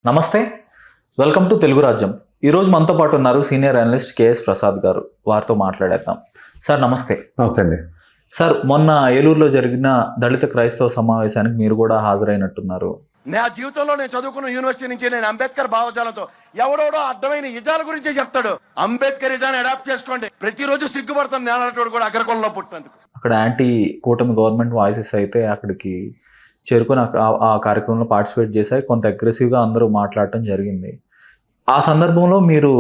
నమస్తే, welcome to Telugu రాజ్యం. ఈరోజు మనతో పాటు ఉన్నారు సీనియర్ అనలిస్ట్ కేఎస్ ప్రసాద్ గారు. వారితో మాట్లాడేద్దాం. సార్ నమస్తే. నమస్తే అండి. సార్, మొన్న ఏలూరులో జరిగిన దళిత క్రైస్తవ సమావేశానికి మీరు కూడా హాజరైనట్టున్నారు. నా జీవితంలో నేను చదువుకున్న యూనివర్సిటీ నుంచి నేను అంబేద్కర్ భావజాలంతో ఎవడోడో అర్థమైన ఇజాల గురించే చెప్తాడు. అంబేద్కర్ ఇజాన్ని అడాప్ట్ చేసుకోండి. ప్రతిరోజు సిగ్గుపడతాను నేనటోడు కూడా అగ్రకులంలో పుట్టినందుకు. అక్కడ యాంటీ కూటమి గవర్నమెంట్ వాయిసెస్ అయితే అక్కడికి చేరుకొని ఆ కార్యక్రమంలో పార్టిసిపేట్ చేశాయి. కొంత అగ్రెసివ్గా అందరూ మాట్లాడటం జరిగింది. ఆ సందర్భంలో మీరు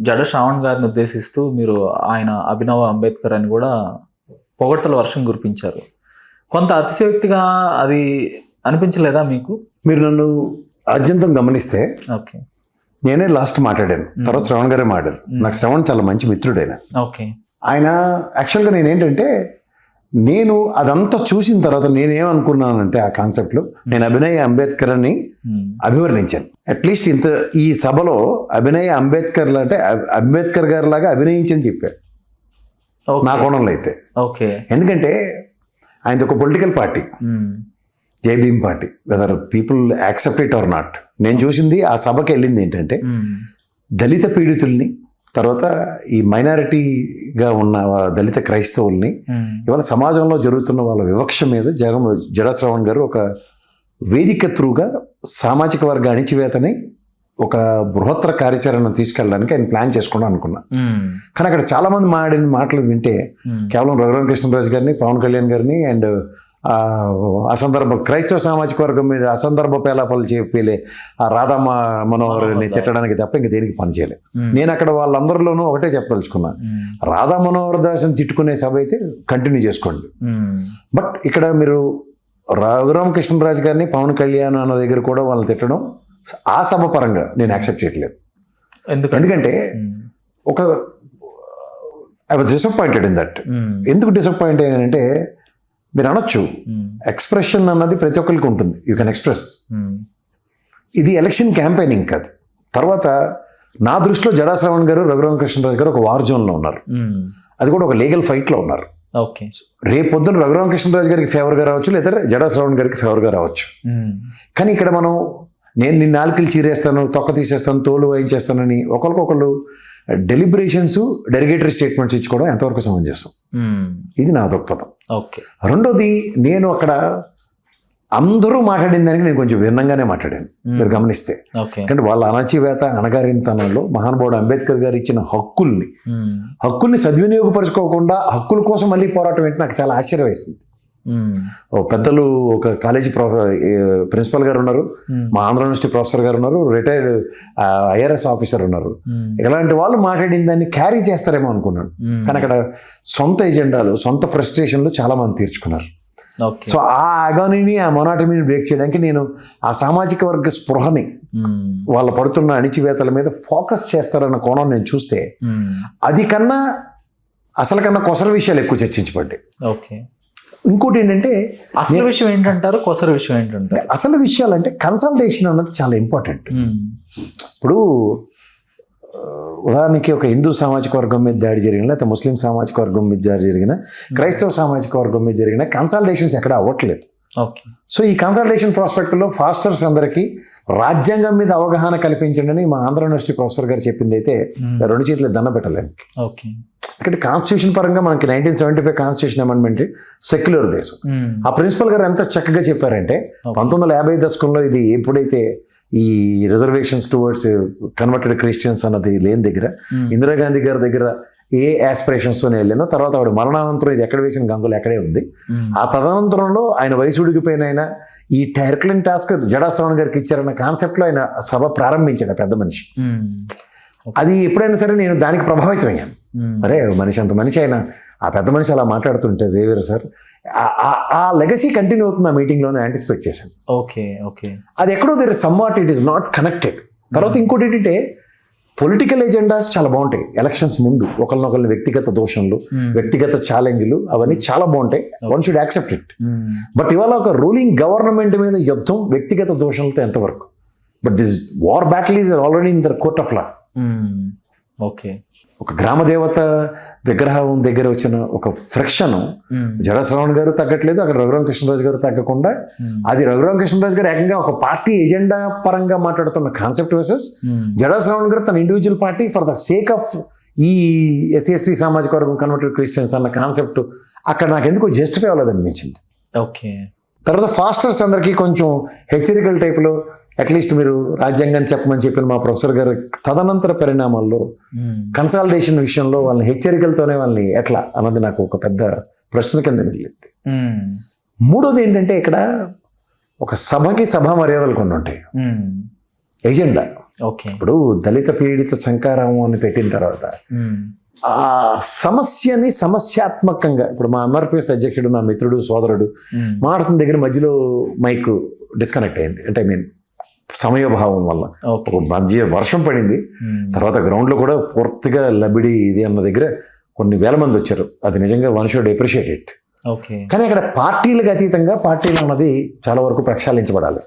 జడ శ్రావణ్ గారిని ఉద్దేశిస్తూ మీరు ఆయన అభినవ అంబేద్కర్ అని కూడా పొగడ్తల వర్షం కురిపించారు. కొంత అతిశయోక్తిగా అది అనిపించలేదా మీకు? మీరు నన్ను అత్యంతం గమనిస్తే ఓకే, నేనే లాస్ట్ మాట్లాడాను, తర్వాత శ్రవణ్ గారే మాట్లాడారు. నాకు శ్రవణ్ చాలా మంచి మిత్రుడు. ఓకే, ఆయన యాక్చువల్గా నేనేంటంటే నేను అదంతా చూసిన తర్వాత నేనేమనుకున్నానంటే ఆ కాన్సెప్ట్లో నేను అభినయ అంబేద్కర్ అని అభివర్ణించాను. అట్లీస్ట్ ఇంత ఈ సభలో అభినయ అంబేద్కర్ అంటే అంబేద్కర్ గారి లాగా అభినయించని చెప్పారు నా కోణంలో అయితే. ఓకే, ఎందుకంటే ఆయనది ఒక political party, Jai Bhim party, whether people accept it or not. నేను చూసింది ఆ సభకి వెళ్ళింది ఏంటంటే దళిత పీడితుల్ని, తర్వాత ఈ మైనారిటీగా ఉన్న దళిత క్రైస్తవుల్ని, ఇవాళ సమాజంలో జరుగుతున్న వాళ్ళ వివక్ష మీద జడ శ్రావణ్ గారు ఒక వేదిక త్రూగా సామాజిక వర్గ అణిచివేతని ఒక బృహత్తర కార్యాచరణ తీసుకెళ్ళడానికి ఆయన ప్లాన్ చేసుకోవడం అనుకున్నా. కానీ అక్కడ చాలామంది మాడిన మాటలు వింటే కేవలం రఘురామకృష్ణరాజు గారిని, పవన్ కళ్యాణ్ గారిని అండ్ అసందర్భ క్రైస్తవ సామాజిక వర్గం మీద అసందర్భ పేలాపాలు చెప్పేలే ఆ రాధా మనోహర్ని తిట్టడానికి తప్ప ఇంక దేనికి పని చేయలేదు. నేను అక్కడ వాళ్ళందరిలోనూ ఒకటే చెప్పదలుచుకున్నా, రాధా మనోహర్ దాస్ని తిట్టుకునే సభ అయితే కంటిన్యూ చేసుకోండి. బట్ ఇక్కడ మీరు రఘురామకృష్ణరాజు గారిని, పవన్ కళ్యాణ్ అన్న దగ్గర కూడా వాళ్ళని తిట్టడం ఆ సభ పరంగా నేను యాక్సెప్ట్ చేయట్లేదు. ఎందుకంటే ఒక I was disappointed in that. ఎందుకు డిసప్పాయింట్ అయ్యానంటే, మీరు అనొచ్చు ఎక్స్ప్రెషన్ అన్నది ప్రతి ఒక్కరికి ఉంటుంది, యూ కెన్ ఎక్స్ప్రెస్. ఇది ఎలక్షన్ క్యాంపెయినింగ్ కాదు. తర్వాత నా దృష్టిలో జడా శ్రావణ్ గారు, రఘురామకృష్ణరాజు గారు ఒక వార్ జోన్లో ఉన్నారు. అది కూడా ఒక లీగల్ ఫైట్లో ఉన్నారు. ఓకే, రేపు పొద్దున రఘురామకృష్ణరాజు గారికి ఫేవర్గా రావచ్చు, లేదా జడా శ్రావణ్ గారికి ఫేవర్గా రావచ్చు. కానీ ఇక్కడ మనం నేను నిన్న నాలుకలు చీరేస్తాను, తొక్క తీసేస్తాను, తోలు వాయించేస్తానని ఒకరికొకరు డెలిబరేషన్స్, డెరిగేటరీ స్టేట్మెంట్స్ ఇచ్చుకోవడం ఎంతవరకు సమంజసం? ఇది నా దృక్పథం. ఓకే, రెండోది, నేను అక్కడ అందరూ మాట్లాడిన దానికి నేను కొంచెం భిన్నంగానే మాట్లాడాను, మీరు గమనిస్తే. ఎందుకంటే వాళ్ళ అణచివేత, అణగారింతనంలో మహానుభావుడు అంబేద్కర్ గారు ఇచ్చిన హక్కుల్ని సద్వినియోగపరచుకోకుండా హక్కుల కోసం మళ్ళీ పోరాటం ఏంటి నాకు చాలా ఆశ్చర్యం వేస్తుంది. పెద్దలు ఒక కాలేజీ ప్రిన్సిపల్ గారు ఉన్నారు, మా ఆంధ్ర యూనివర్సిటీ ప్రొఫెసర్ గారు ఉన్నారు, రిటైర్డ్ ఐఆర్ఎస్ ఆఫీసర్ ఉన్నారు. ఇలాంటి వాళ్ళు మాట్లాడిన దాన్ని క్యారీ చేస్తారేమో అనుకున్నాను. కానీ అక్కడ సొంత ఎజెండాలు, సొంత ఫ్రస్ట్రేషన్లు చాలా మంది తీర్చుకున్నారు. సో ఆ అగానిని, ఆ మొనాటమీని బ్రేక్ చేయడానికి నేను ఆ సామాజిక వర్గ స్పృహని, వాళ్ళు పడుతున్న అణిచివేతల మీద ఫోకస్ చేస్తారన్న కోణం నేను చూస్తే అది కన్నా అసలు కన్నా కొసర విషయాలు ఎక్కువ చర్చించబడ్డాయి. ఓకే, ఇంకోటి ఏంటంటే అసలు విషయం ఏంటంటారు, కొసర విషయం ఏంటంటే, అసలు విషయాలంటే కన్సల్టేషన్ అన్నది చాలా ఇంపార్టెంట్. ఇప్పుడు ఉదాహరణకి ఒక హిందూ సామాజిక వర్గం మీద దాడి జరిగిన, లేకపోతే ముస్లిం సామాజిక వర్గం మీద దాడి జరిగిన, క్రైస్తవ సామాజిక వర్గం మీద జరిగిన కన్సల్టేషన్స్ ఎక్కడ అవ్వట్లేదు. సో ఈ కన్సల్టేషన్ ప్రాస్పెక్ట్లో ఫాస్టర్స్ అందరికీ రాజ్యాంగం మీద అవగాహన కల్పించండి అని మా ఆంధ్ర యూనివర్సిటీ ప్రొఫెసర్ గారు చెప్పింది అయితే 2 చేతులు దండ పెట్టలేము. ఎందుకంటే కాన్స్టిట్యూషన్ పరంగా మనకి 1975 కాన్స్టిట్యూషన్ అమెండ్మెంట్ సెక్యులర్ దేశం. ఆ ప్రిన్సిపల్ గారు ఎంత చక్కగా చెప్పారంటే 1950 దశకంలో ఇది ఎప్పుడైతే ఈ రిజర్వేషన్స్ టువర్డ్స్ కన్వర్టెడ్ క్రిస్టియన్స్ అన్నది లేని దగ్గర, ఇందిరాగాంధీ గారి దగ్గర ఏ ఆస్పిరేషన్స్తో వెళ్ళానో, తర్వాత ఆవిడ మరణానంతరం ఇది ఎక్కడ వేసిన గంగులు అక్కడే ఉంది. ఆ తదనంతరంలో ఆయన వయసు ఉడిగిపోయిన ఆయన ఈ టెర్క్లిన్ టాస్క్ జడా శ్రావణ్ గారికి ఇచ్చారన్న కాన్సెప్ట్లో ఆయన సభ ప్రారంభించాడు, పెద్ద మనిషి. అది ఎప్పుడైనా సరే నేను దానికి ప్రభావితం అయ్యాను. అరే మనిషి అంత మనిషి అయినా ఆ పెద్ద మనిషి అలా మాట్లాడుతుంటే జేవియర్ సార్ ఆ లెగసీ కంటిన్యూ అవుతుంది ఆ మీటింగ్లోనే యాంటిసిపేట్ చేశాను. ఓకే, ఓకే, అది ఎక్కడో there is somewhat it is not connected. తర్వాత ఇంకోటి ఏంటంటే పొలిటికల్ ఎజెండాస్ చాలా బాగుంటాయి. ఎలక్షన్స్ ముందు ఒకరినొకరిని వ్యక్తిగత దోషంలు, వ్యక్తిగత ఛాలెంజ్లు అవన్నీ చాలా బాగుంటాయి. One should accept it. But ఇవాళ ఒక రూలింగ్ గవర్నమెంట్ మీద యుద్ధం వ్యక్తిగత దోషంలతో ఎంతవరకు? But this war battle is already in the court of law. Okay. ఒక గ్రామ దేవత విగ్రహం దగ్గర వచ్చిన ఒక ఫ్రిక్షన్ జడ శ్రవణ్ గారు తగ్గట్లేదు, అక్కడ రఘురామకృష్ణరాజు గారు తగ్గకుండా అది రఘురామకృష్ణరాజు గారు ఏకంగా ఒక పార్టీ ఎజెండా పరంగా మాట్లాడుతున్న కాన్సెప్ట్ వర్సెస్ జడ శ్రవణ్ గారు తన individual party for the sake of ఈ ఎస్సీ సామాజిక వర్గం కన్వర్టెడ్ క్రిస్టియన్స్ అన్న కాన్సెప్ట్ అక్కడ నాకు ఎందుకో జస్టిఫై అవ్వలేదు అనిపించింది. ఓకే. తర్వాత ఫాస్టర్స్ అందరికీ కొంచెం హెచ్చరికల్ టైప్లో అట్లీస్ట్ మీరు రాజ్యాంగాన్ని చెప్పమని చెప్పిన మా ప్రొఫెసర్ గారు తదనంతర పరిణామాల్లో కన్సాలిడేషన్ విషయంలో వాళ్ళని హెచ్చరికలతోనే వాళ్ళని ఎట్లా అన్నది నాకు ఒక పెద్ద ప్రశ్న కింద మిగిలింది. మూడోది ఏంటంటే ఇక్కడ ఒక సభకి సభా మర్యాదలు కొన్ని ఉంటాయి, ఎజెండా. ఓకే. ఇప్పుడు దళిత పీడిత శంకారామం అని పెట్టిన తర్వాత ఆ సమస్యని సమస్యాత్మకంగా ఇప్పుడు మా ఎంఆర్పిఎస్ అధ్యక్షుడు నా మిత్రుడు సోదరుడు మాట్లాడుతున్న దగ్గర మధ్యలో మైక్ డిస్కనెక్ట్ అయింది. అంటే ఐ మీన్ సమయభావం వల్ల ఒక మధ్య వర్షం పడింది, తర్వాత గ్రౌండ్లో కూడా పూర్తిగా లబిడి ఇది అన్న దగ్గర కొన్ని వేల మంది వచ్చారు. అది నిజంగా one should appreciate it. Okay. కానీ అక్కడ పార్టీలకు అతీతంగా పార్టీలు అన్నది చాలా వరకు ప్రక్షాళించబడాలి.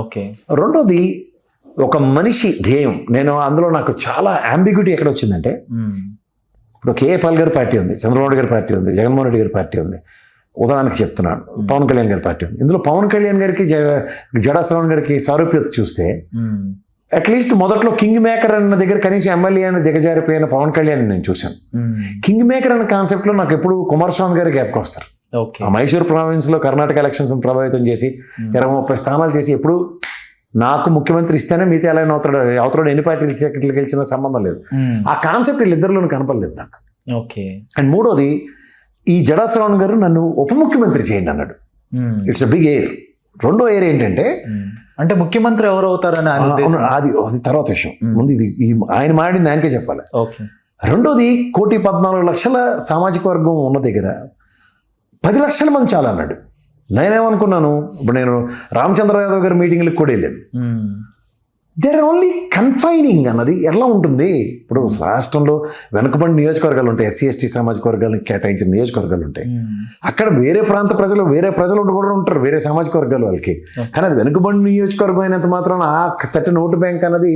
ఓకే. రెండోది ఒక మనిషి ధ్యేయం. నేను అందులో నాకు చాలా అంబిగ్యూటీ ఎక్కడ వచ్చిందంటే ఇప్పుడు కేఏ పాల్ గారి పార్టీ ఉంది, చంద్రబాబు గారి పార్టీ ఉంది, జగన్మోహన్ రెడ్డి గారి పార్టీ ఉంది, ఉదాహరణకి చెప్తున్నాను పవన్ కళ్యాణ్ గారి పార్టీ ఉంది. ఇందులో పవన్ కళ్యాణ్ గారికి జడా శ్రవణ్ గారికి సారూప్యత చూస్తే అట్లీస్ట్ మొదట్లో కింగ్ మేకర్ అన్న దగ్గర కనీసం ఎమ్మెల్యే అని దిగజారిపోయిన పవన్ కళ్యాణ్ నేను చూశాను. కింగ్ మేకర్ అన్న కాన్సెప్ట్లో నాకు ఎప్పుడు కుమారస్వామి గారి గ్యాప్కి వస్తారు. ఆ మైసూర్ ప్రావిన్స్లో కర్ణాటక ఎలక్షన్స్ ప్రభావితం చేసి 20-30 స్థానాలు చేసి ఎప్పుడు నాకు ముఖ్యమంత్రి ఇస్తేనే మిగతా ఎలా అవతల ఎన్ని పార్టీలు సెక్రటరీలు గెలిచినా సంబంధం లేదు. ఆ కాన్సెప్ట్ వీళ్ళిద్దరిలోనూ కనపడలేదు నాకు. ఓకే. అండ్ మూడోది ఈ జడా శ్రవణ్ గారు నన్ను ఉప ముఖ్యమంత్రి చేయండి అన్నాడు. It's a big air. రెండో ఎయిర్ ఏంటంటే అంటే ముఖ్యమంత్రి ఎవరు అవుతారని అది తర్వాత విషయం. ముందు ఇది ఆయన మాడింది ఆయనకే చెప్పాలి. ఓకే. రెండోది 1,14,00,000 సామాజిక వర్గం ఉన్న దగ్గర 10 లక్షల మంది చాలా అన్నాడు. నేనేమనుకున్నాను, ఇప్పుడు నేను రామచంద్ర యాదవ్ గారి మీటింగ్లకు కూడా వెళ్ళాను. దేర్ ఆర్ ఓన్లీ కన్ఫైనింగ్ అన్నది ఎలా ఉంటుంది. ఇప్పుడు రాష్ట్రంలో వెనుకబడి నియోజకవర్గాలు ఉంటాయి, ఎస్సీ ఎస్టీ సామాజిక వర్గాలకు కేటాయించిన నియోజకవర్గాలు ఉంటాయి. అక్కడ వేరే ప్రాంత ప్రజలు వేరే ప్రజలు కూడా ఉంటారు, వేరే సామాజిక వర్గాలు వాళ్ళకి. కానీ అది వెనుకబడి నియోజకవర్గం అయినంత మాత్రం ఆ సర్టెన్ ఓటు బ్యాంక్ అన్నది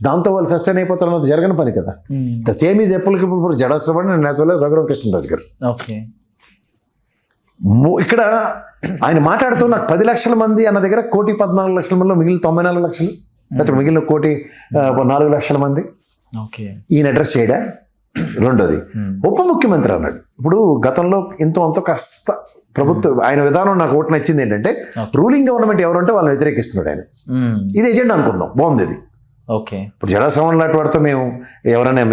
దాంతో వాళ్ళు సస్టైన్ అయిపోతారు అన్నది జరగని పని కదా. The same is applicable for Jada Shravan and as well as Raghuramakrishnaraju గారు. ఓకే. ఇక్కడ ఆయన మాట్లాడుతూ నాకు 10 లక్షల మంది అన్న దగ్గర 1,14,00,000 మందిలో మిగిలిన 94 లక్షలు, లేకపోతే మిగిలిన 1,04 లక్షల మంది ఈయన అడ్రస్ చేయడా. రెండోది ఉప ముఖ్యమంత్రి అన్నాడు. ఇప్పుడు గతంలో ఎంతో అంతో కాస్త ప్రభుత్వం ఆయన విధానం నాకు ఒకటి నచ్చింది ఏంటంటే రూలింగ్ గవర్నమెంట్ ఎవరంటే వాళ్ళని వ్యతిరేకిస్తున్నాడు ఆయన. ఇది ఎజెండా అనుకుందాం, బాగుంది ఇది. ఓకే. ఇప్పుడు జడా శ్రవణ్ లాంటి వాడితో మేము ఎవరైనా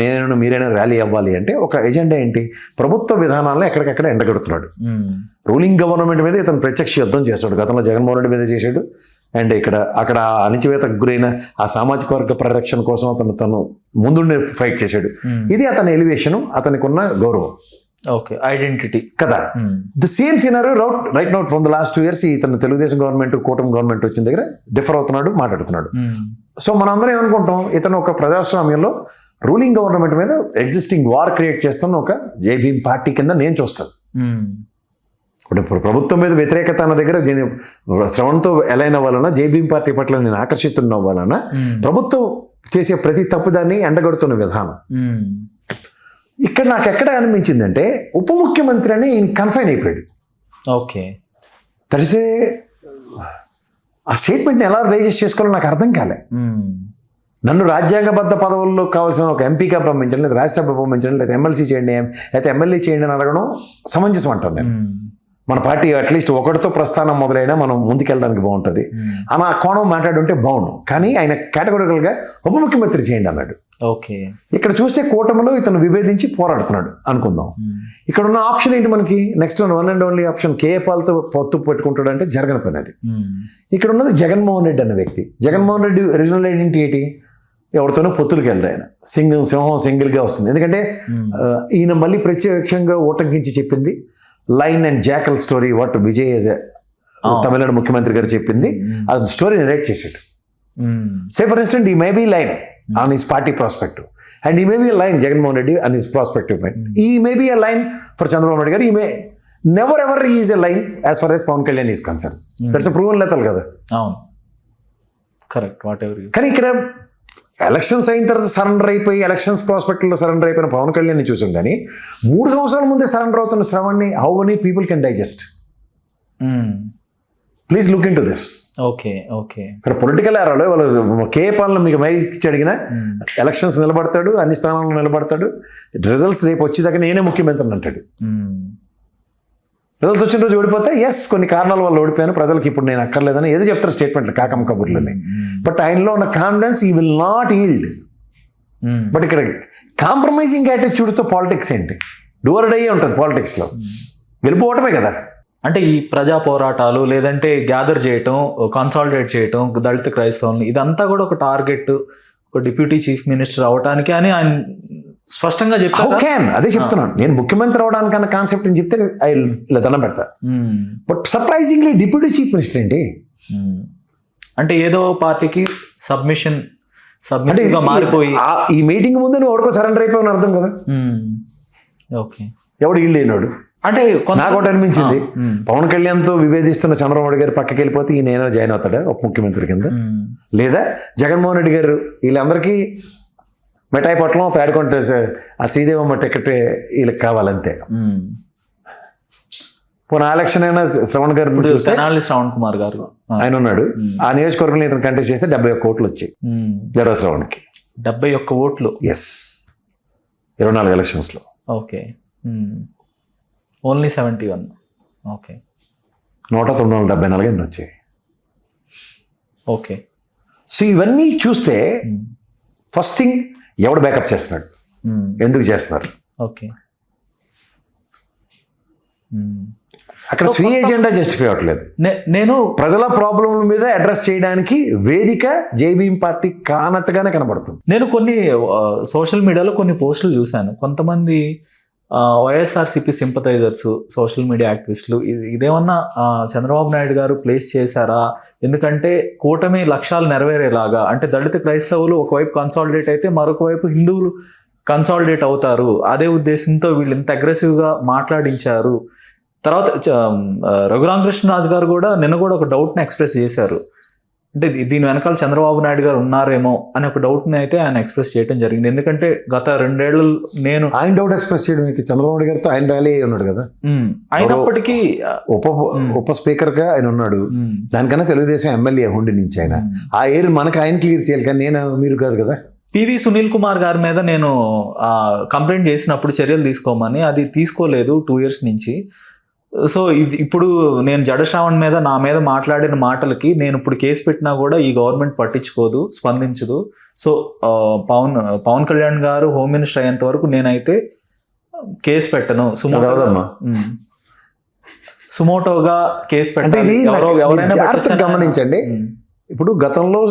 మీరైనా ర్యాలీ అవ్వాలి అంటే ఒక ఎజెండా ఏంటి, ప్రభుత్వ విధానాలను ఎక్కడికక్కడ ఎండగడుతున్నాడు. రూలింగ్ గవర్నమెంట్ మీద ఇతను ప్రత్యక్ష యుద్ధం చేస్తాడు. గతంలో జగన్మోహన్ రెడ్డి మీద చేశాడు. అండ్ అక్కడ అణిచివేతకు గురైన ఆ సామాజిక వర్గ పరిరక్షణ కోసం తను ముందుండి ఫైట్ చేశాడు. ఇది అతని ఎలివేషన్, అతనికి ఉన్న గౌరవం. ఓకే. ఐడెంటిటీ కదా. The same scenario right now from the last 2 years ఇతను తెలుగుదేశం గవర్నమెంట్ కూటమి గవర్నమెంట్ వచ్చిన దగ్గర డిఫర్ అవుతున్నాడు, మాట్లాడుతున్నాడు. సో మనందరం ఏమనుకుంటాం, ఇతను ఒక ప్రజాస్వామ్యంలో రూలింగ్ గవర్నమెంట్ మీద ఎగ్జిస్టింగ్ వార్ క్రియేట్ చేస్తున్న ఒక జై భీమ్ పార్టీ కింద నేను చూస్తాను. ఇప్పుడు ప్రభుత్వం మీద వ్యతిరేకత అన్న దగ్గర శ్రవణ్తో ఎలైన వలన జై భీమ్ పార్టీ పట్ల నేను ఆకర్షితున్న వలన ప్రభుత్వం చేసే ప్రతి తప్పుదాన్ని ఎండగడుతున్న విధానం. ఇక్కడ నాకు ఎక్కడ అనిపించిందంటే ఉప ముఖ్యమంత్రి అని ఈయన కన్ఫైన్ అయిపోయాడు. ఓకే. తడిసే ఆ స్టేట్మెంట్ని ఎలా రైజెస్ చేసుకోవాలో నాకు అర్థం కాలే. నన్ను రాజ్యాంగబద్ధ పదవుల్లో కావాల్సిన ఒక ఎంపీగా పంపించండి, లేదా రాజ్యసభ పంపించండి, లేదా ఎమ్మెల్సీ చేయండి, లేదా ఎమ్మెల్యే చేయండి అని అడగడం సమంజసం అంటాను నేను. మన పార్టీ అట్లీస్ట్ ఒకటితో ప్రస్థానం మొదలైనా మనం ముందుకెళ్ళడానికి బాగుంటుంది అని ఆ కోణం మాట్లాడుంటే బాగుండు. కానీ ఆయన కేటగిరికల్గా ఉప ముఖ్యమంత్రి చేయండి అన్నాడు. ఓకే. ఇక్కడ చూస్తే కూటమిలో ఇతను విభేదించి పోరాడుతున్నాడు అనుకుందాం. ఇక్కడ ఉన్న ఆప్షన్ ఏంటి మనకి, next one and only option K A పాల్తో పొత్తు పెట్టుకుంటాడు అంటే జరగని పని అది. ఇక్కడ ఉన్నది జగన్మోహన్ రెడ్డి అనే వ్యక్తి. జగన్మోహన్ రెడ్డి ఒరిజినల్ ఐడెంటిటీ ఏంటి, ఎవరితోనో పొత్తులకు వెళ్ళడు ఆయన. సింహం సింగిల్గా వస్తుంది. ఎందుకంటే ఈయన మళ్ళీ ప్రత్యక్షంగా ఓటంకించి చెప్పింది line and jackal story, what Vijay Tamil Nadu ముఖ్యమంత్రి గారు చెప్పింది, ఆ స్టోరీ నరేట్ చేసాడు. సే ఫర్ ఇన్స్టెంట్ ఈ maybe line on his party perspective and he may be a line Jagannath Reddy on his perspective point. He may be a line for Chandrababu Naidu garu, he may never ever he is a line as far as Pawan Kalyan is concerned. That's a proven lethal kada. Avunu correct whatever you. Kani ikkada elections అయిన తర్వాత surrender అయిపోయి elections ప్రాస్పెక్ట్లో surrender అయిపోయిన పవన్ కళ్యాణ్ని చూసాం కానీ 3 సంవత్సరాల ముందే surrender అవుతున్న శ్రవణ్ని how many people can digest? Please look into this. Okay okay. ఇక్కడ పొలిటికల్ ఏరాలో వాళ్ళు కేపాలను మీకు మైక్ ఇచ్చి అడిగినా ఎలక్షన్స్ నిలబడతాడు, అన్ని స్థానాల్లో నిలబడతాడు, రిజల్ట్స్ రేపు వచ్చేదాకా నేనే ముఖ్యమంత్రిని అంటాడు. రిజల్ట్స్ వచ్చిన రోజు ఓడిపోతే ఎస్ కొన్ని కారణాల వల్ల ఓడిపోయాను, ప్రజలకు ఇప్పుడు నేను అక్కర్లేదని ఏదో చెప్తారు స్టేట్మెంట్లు కాకమ్మ కబుర్లని. బట్ ఆయనలో ఉన్న కాన్ఫిడెన్స్ ఈ విల్ నాట్ ఈల్డ్. బట్ ఇక్కడ కాంప్రమైజింగ్ యాటిట్యూడ్తో పాలిటిక్స్ ఏంటి? డూర్ డై ఉంటుంది పాలిటిక్స్లో, గెలిపోవటమే కదా. అంటే ఈ ప్రజా పోరాటాలు లేదంటే గ్యాదర్ చేయటం, కన్సాలిడేట్ చేయటం దళిత క్రైస్తవుల్ని, ఇదంతా కూడా ఒక టార్గెట్ ఒక డిప్యూటీ చీఫ్ మినిస్టర్ అవడానికి అని ఆయన స్పష్టంగా చెప్పారు. అదే చెప్తున్నాను నేను, ముఖ్యమంత్రి అవడానికి అన్న కాన్సెప్ట్ అని చెప్తే ఇలా దండం పెడతా. But surprisingly deputy chief minister ఏంటి అంటే ఏదో పార్టీకి సబ్మిషన్ మారిపోయి ఈ మీటింగ్ ముందు నువ్వు ఎవరికో సరెండర్ అయిపోయిన అర్థం కదా. ఓకే, ఎవడు ఈల్డ్ అయినాడు అంటే నాకు ఒకటి అనిపించింది. పవన్ కళ్యాణ్తో విభేదిస్తున్న చంద్రబాబు గారు పక్కకి వెళ్ళిపోతే ఈయన ఏమైనా జాయిన్ అవుతాడా ఉప ముఖ్యమంత్రి కింద? లేదా జగన్మోహన్ రెడ్డి గారు వీళ్ళందరికీ మిఠాయి పొట్లం తయారుకుంటే ఆ శ్రీదేవమ్మ టికెట్ వీళ్ళకి కావాలంతే. పోనీ ఆ ఎలక్షన్ అయినా శ్రవణ్ గారు చూస్తే శ్రవణ్ కుమార్ గారు ఆయన ఉన్నాడు, ఆ నియోజకవర్గంలో ఇతను కంటెస్ట్ చేస్తే 71 ఓట్లు వచ్చాయి జడ శ్రవణ్కి. 71 ఓట్లు? ఎస్, 24 ఎలక్షన్స్లో. Okay, only 71. ఓకే, 1974 ఎన్ని వచ్చాయి. ఓకే, సో ఇవన్నీ చూస్తే ఫస్ట్ థింగ్ ఎవడు బ్యాకప్ చేస్తున్నాడు, ఎందుకు చేస్తున్నారు? ఓకే, అక్కడ స్వీయ ఎజెండా జస్టిఫై అవ్వట్లేదు. నేను ప్రజల ప్రాబ్లంల మీద అడ్రస్ చేయడానికి వేదిక జేబీఎం పార్టీ కానట్టుగానే కనబడుతుంది. నేను కొన్ని సోషల్ మీడియాలో కొన్ని పోస్టులు చూశాను. కొంతమంది వైఎస్ఆర్సీపీ సింపథైజర్స్, సోషల్ మీడియా యాక్టివిస్టులు ఇదేమన్నా చంద్రబాబు నాయుడు గారు ప్లేస్ చేశారా? ఎందుకంటే కూటమి లక్ష్యాలు నెరవేరేలాగా, అంటే దళిత క్రైస్తవులు ఒకవైపు కన్సాలిడేట్ అయితే మరొక వైపు హిందువులు కన్సాలిడేట్ అవుతారు, అదే ఉద్దేశంతో వీళ్ళు ఇంత అగ్రెసివ్గా మాట్లాడించారు. తర్వాత రఘురామకృష్ణరాజు గారు కూడా నిన్న కూడా ఒక డౌట్ని ఎక్స్ప్రెస్ చేశారు. అంటే దీని వెనకాల చంద్రబాబు నాయుడు గారు ఉన్నారేమో అని ఒక డౌట్ని అయితే ఆయన ఎక్స్ప్రెస్ చేయడం జరిగింది. ఎందుకంటే గత 2 ఏళ్ళు నేను ఆయన డౌట్ ఎక్స్ప్రెస్ చేయడం ఏంటి? చంద్రబాబు నాయుడు గారితో ఆయన ర్యాలీ ఉన్నాడు కదా, అయినప్పటికీ ఉప స్పీకర్గా ఆయన ఉన్నాడు. దానికన్నా తెలుగుదేశం ఎమ్మెల్యే హుండి నుంచి ఆయన ఆ ఏరు మనకు ఆయన క్లియర్ చేయాలి, కానీ నేను మీరు కాదు కదా. పివి సునీల్ కుమార్ గారి మీద నేను కంప్లైంట్ చేసినప్పుడు చర్యలు తీసుకోమని, అది తీసుకోలేదు 2 years నుంచి. సో ఇప్పుడు నేను జడ శ్రావణ్ మీద నా మీద మాట్లాడిన మాటలకి నేను ఇప్పుడు కేసు పెట్టినా కూడా ఈ గవర్నమెంట్ పట్టించుకోదు, స్పందించదు. సో పవన్ కళ్యాణ్ గారు హోమ్ మినిస్టర్ అయ్యేంత వరకు నేనైతే కేసు పెట్టను, సుమోటోగా కేసు పెట్టాలి. జాగ్రత్తగా గమనించండి. ఇప్పుడు గతంలో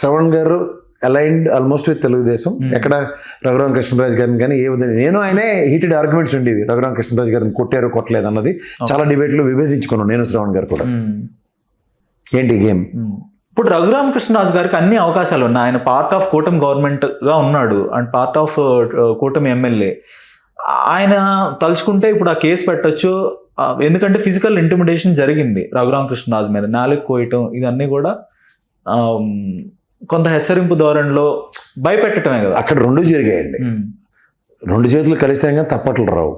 శ్రవణ్ గారు అలైన్డ్ ఆల్మోస్ట్ విత్ తెలుగుదేశం. ఎక్కడ రఘురామకృష్ణరాజు గారిని కానీ ఏ విధంగా నేను ఆయనే హీటెడ్ ఆర్గ్యుమెంట్స్ ఉండేవి. రఘురామకృష్ణరాజు గారిని కొట్టారు కొట్టలేదు అన్నది చాలా డిబేట్లు విభేదించుకున్నాను నేను శ్రవణ్ గారు కూడా. ఏంటి గేమ్? ఇప్పుడు రఘురామకృష్ణరాజు గారికి అన్ని అవకాశాలు ఉన్నాయి. ఆయన పార్ట్ ఆఫ్ కూటమి గవర్నమెంట్ గా ఉన్నాడు అండ్ పార్ట్ ఆఫ్ కూటమి ఎమ్మెల్యే. ఆయన తలుచుకుంటే ఇప్పుడు ఆ కేసు పెట్టొచ్చు. ఎందుకంటే ఫిజికల్ ఇంటిమిడేషన్ జరిగింది రఘురామకృష్ణరాజు మీద, నాలుగు కోయటం, ఇదన్నీ కూడా కొంత హెచ్చరింపు ధోరణిలో భయపెట్టడమే కదా. అక్కడ 2 జరిగాయండి. 2 చేతులు కలిస్తే కానీ తప్పట్లు రావు.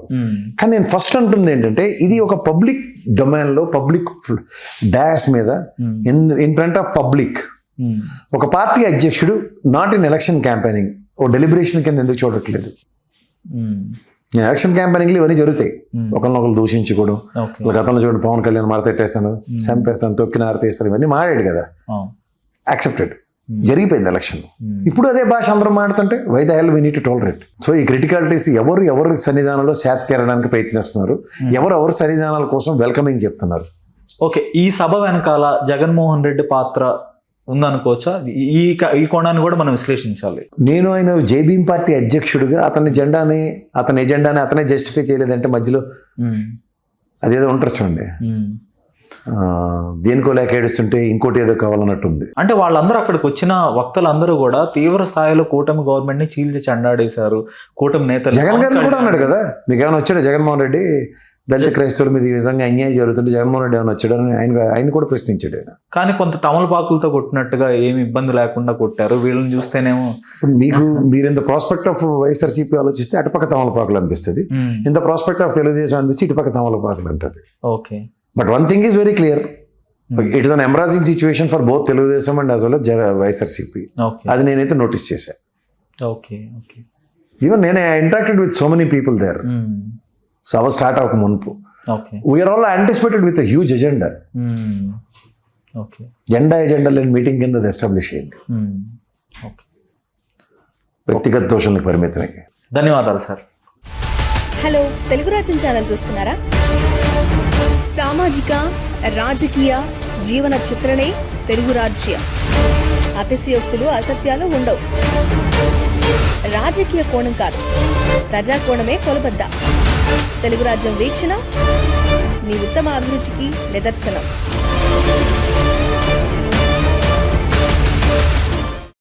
కానీ నేను ఫస్ట్ అంటుంది ఏంటంటే, ఇది ఒక పబ్లిక్ డొమైన్లో పబ్లిక్ డాష్ మీద ఇన్ ఫ్రంట్ ఆఫ్ పబ్లిక్ ఒక పార్టీ అధ్యక్షుడు నాట్ ఇన్ ఎలక్షన్ క్యాంపెయినింగ్ ఓ డెలిబరేషన్ కింద ఎందుకు చూడట్లేదు? ఎలక్షన్ క్యాంపెయినింగ్లు ఇవన్నీ జరుగుతాయి, ఒకరినొకరు దూషించుకోవడం. గతంలో చూడండి, పవన్ కళ్యాణ్ మడతెట్టేస్తాను, చంపేస్తాను, తొక్కిన ఆరతేస్తాను, ఇవన్నీ మాట్లాడు కదా, యాక్సెప్టెడ్, జరిగిపోయింది ఎలక్షన్. ఇప్పుడు అదే భాష అందరం మాడుతుంటే why the hell we need to tolerate. So ఈ క్రిటికాలిటీస్ ఎవరు సన్నిధానంలో శాత తీరడానికి ప్రయత్నిస్తున్నారు, ఎవరు సన్నిధానాల కోసం వెల్కమింగ్ చెప్తున్నారు. ఓకే, ఈ సభ వెనకాల జగన్మోహన్ రెడ్డి పాత్ర ఉందనుకోవచ్చా? ఈ కోణాన్ని కూడా మనం విశ్లేషించాలి. నేను ఆయన జేబీఎం పార్టీ అధ్యక్షుడిగా అతని ఎజెండాని అతనే జస్టిఫై చేయలేదంటే మధ్యలో అదేదో ఉంటారు చూడండి, దేనికో లేక ఏడుస్తుంటే ఇంకోటి ఏదో కావాలన్నట్టుంది. అంటే వాళ్ళందరూ అక్కడికి వచ్చిన వక్తలందరూ కూడా తీవ్ర స్థాయిలో కూటమి గవర్నమెంట్ ని చీల్చి చెండాడేశారు. కూటమి నేతలు జగన్ గారిని కూడా అన్నాడు కదా, మీకు ఏమైనా వచ్చాడు జగన్మోహన్ రెడ్డి దళిత క్రైస్తవుల మీద ఈ విధంగా అన్యాయం జరుగుతుంటే జగన్మోహన్ రెడ్డి ఏమైనా వచ్చాడని ఆయన కూడా ప్రశ్నించాడు ఆయన. కానీ కొంత తమలపాకులతో కొట్టినట్టుగా ఏమి ఇబ్బంది లేకుండా కొట్టారు, వీళ్ళని చూస్తేనేమో. ఇప్పుడు మీరు in the prospect of YSRCP ఆలోచిస్తే అటుపక్క తమలపాకులు అనిపిస్తుంది, in the prospect of Telugu Desam అనిపిస్తే ఇటుపక్క తమలపాకులు అంటది. Okay, but one thing is very clear, it is an embarrassing situation for both Telugu Desam and as well as YSRCP. అది నేనైతే నోటీస్ చేశాను. Okay okay. ఈవెన్ నేను interacted with so many people there. Sabha start అవ్వక మునుపు we are all anticipated with huge agenda. Okay, agenda లేని meeting కింద establish అయింది. Okay, వ్యక్తిగత దోషులకు పరిమితమై. ధన్యవాదాలు సార్. హలో, తెలుగు రాజ్యం ఛానల్ చూస్తున్నారా? సామాజిక, రాజకీయ, జీవన చిత్రణే తెలుగు రాజ్యం. అతిశయోక్తులు, అసత్యాలు ఉండవు. రాజకీయ కోణం కాదు, ప్రజా కోణమే కొలబద్ద. తెలుగు రాజ్యం వీక్షణ మీ ఉత్తమ అభిరుచికి నిదర్శనం.